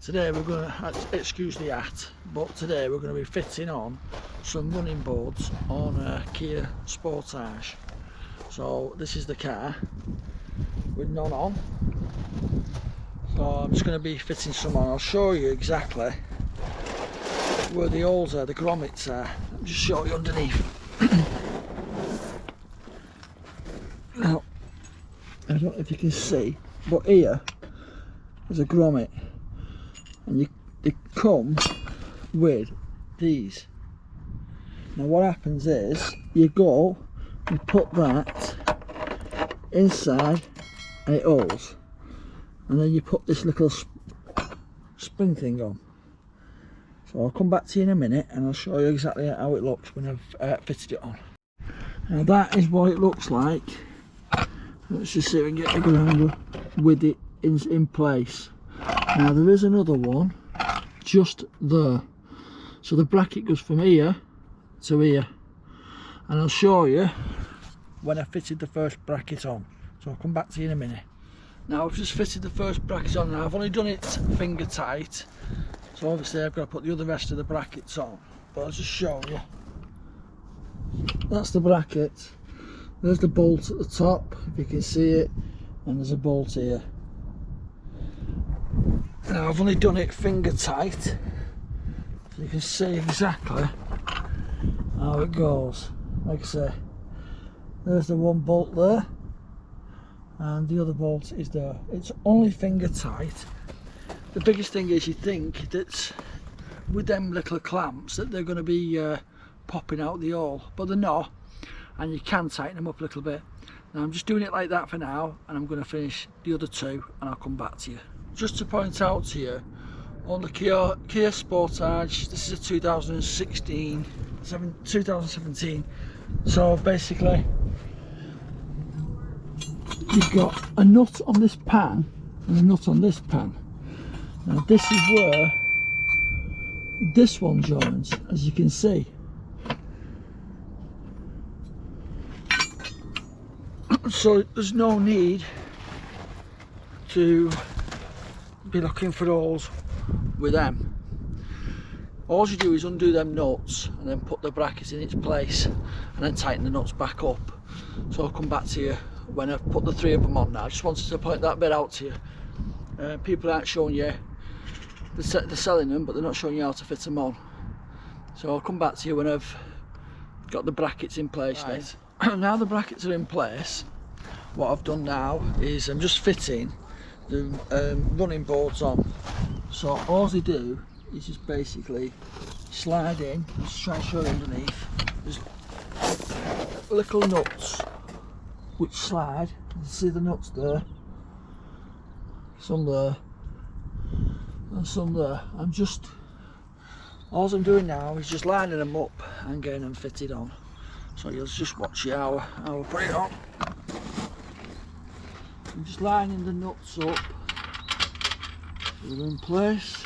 Today we're going to, excuse the hat, but today we're going to be fitting on some running boards on a Kia Sportage. So this is the car with none on. So I'm just going to be fitting some on. I'll show you exactly where the holes are, the grommets are. I'll just show you underneath. Now, I don't know if you can see, but here there's a grommet, and they come with these. Now what happens is you go and put that inside and it holds, and then you put this little spring thing on. So I'll come back to you in a minute and I'll show you exactly how it looks when I've fitted it on. Now that is what it looks like. Let's just see if we can get a good angle with it in place. Now there is another one just there. So the bracket goes from here to here, and I'll show you when I fitted the first bracket on. So I'll come back to you in a minute. Now I've just fitted the first bracket on. Now I've only done it finger tight, so obviously I've got to put the other rest of the brackets on, but I'll just show you. That's the bracket. There's the bolt at the top, if you can see it, and there's a bolt here. Now I've only done it finger tight, so you can see exactly how it goes. Like I say, there's the one bolt there, and the other bolt is there. It's only finger tight. The biggest thing is you think that with them little clamps that they're going to be popping out the hole, but they're not. And you can tighten them up a little bit. Now I'm just doing it like that for now, and I'm going to finish the other two and I'll come back to you. Just to point out to you, on the Kia Sportage, this is a 2017, so basically you've got a nut on this pan and a nut on this pan. Now this is where this one joins, as you can see. So there's no need to be looking for holes with them. All you do is undo them nuts and then put the bracket in its place and then tighten the nuts back up. So I'll come back to you when I've put the three of them on now. I just wanted to point that bit out to you. People aren't showing you, they're selling them, but they're not showing you how to fit them on. So I'll come back to you when I've got the brackets in place. Right. Now the brackets are in place, what I've done now is I'm just fitting the running boards on. So all they do is just basically slide in. Let's try and show you underneath. There's little nuts which slide. You can see the nuts there, some there and some there. All I'm doing now is just lining them up and getting them fitted on. So you'll just watch how I put it on. I'm just lining the nuts up so they're in place.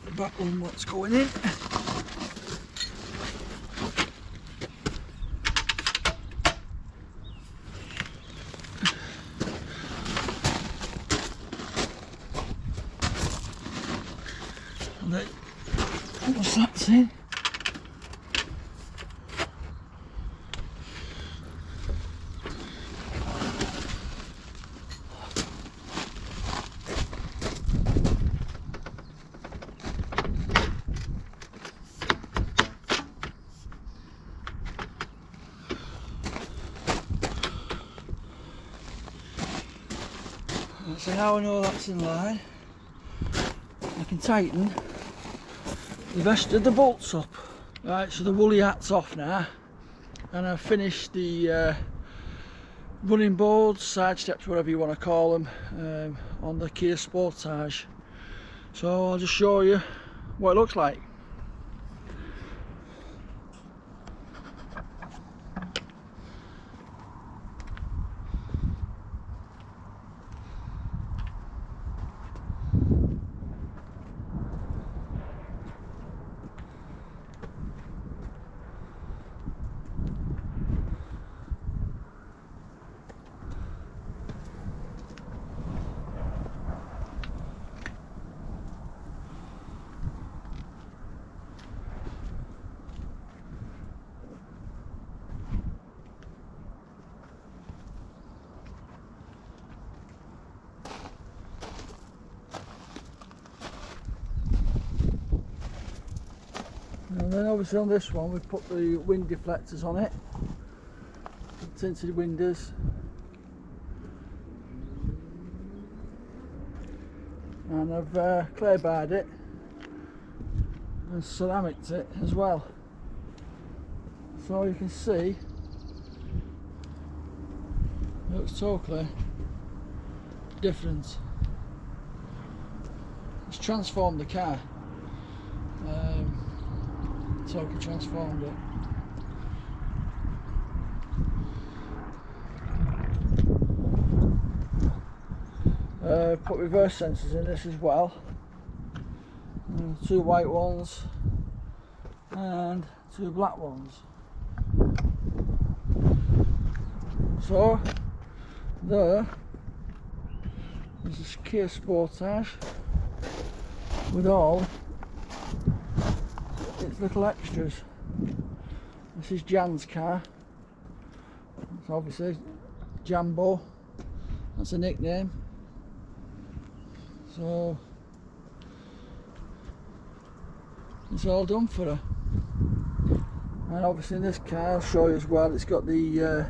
The back one, what's going in. Once that's in, so now I know that's in line, I can tighten the rest of the bolts up. Right, so the woolly hat's off now, and I've finished the running boards, side steps, whatever you want to call them, on the Kia Sportage. So I'll just show you what it looks like. And then obviously on this one we've put the wind deflectors on it, the tinted windows, and I've clay barred it and ceramicked it as well, so you can see it looks totally different. It's transformed the car, totally transformed it. Put reverse sensors in this as well, 2 white ones and 2 black ones. So there is this Kia Sportage with all its little extras. This is Jan's car. It's obviously Jambo, that's a nickname. So it's all done for her. And obviously in this car, I'll show you as well, it's got the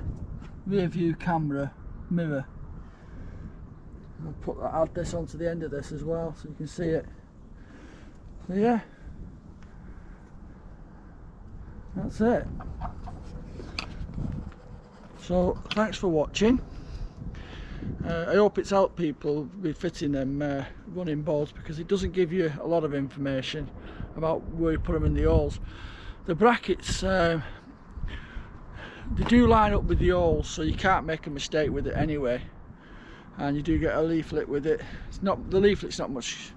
rear view camera mirror. I'll add this onto the end of this as well so you can see it. So yeah, that's it. So thanks for watching. I hope it's helped people with fitting them running boards, because it doesn't give you a lot of information about where you put them in the holes. The brackets, they do line up with the holes, so you can't make a mistake with it anyway, and you do get a leaflet with it. The leaflet's not much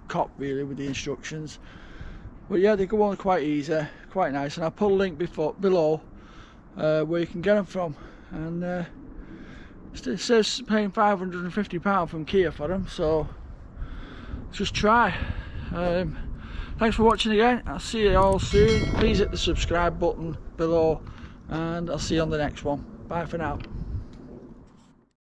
cop really with the instructions, but yeah, they go on quite easy, quite nice, and I'll put a link below where you can get them from. And it says paying £550 from Kia for them, so just try. Thanks for watching again. I'll see you all soon. Please hit the subscribe button below, and I'll see you on the next one. Bye for now.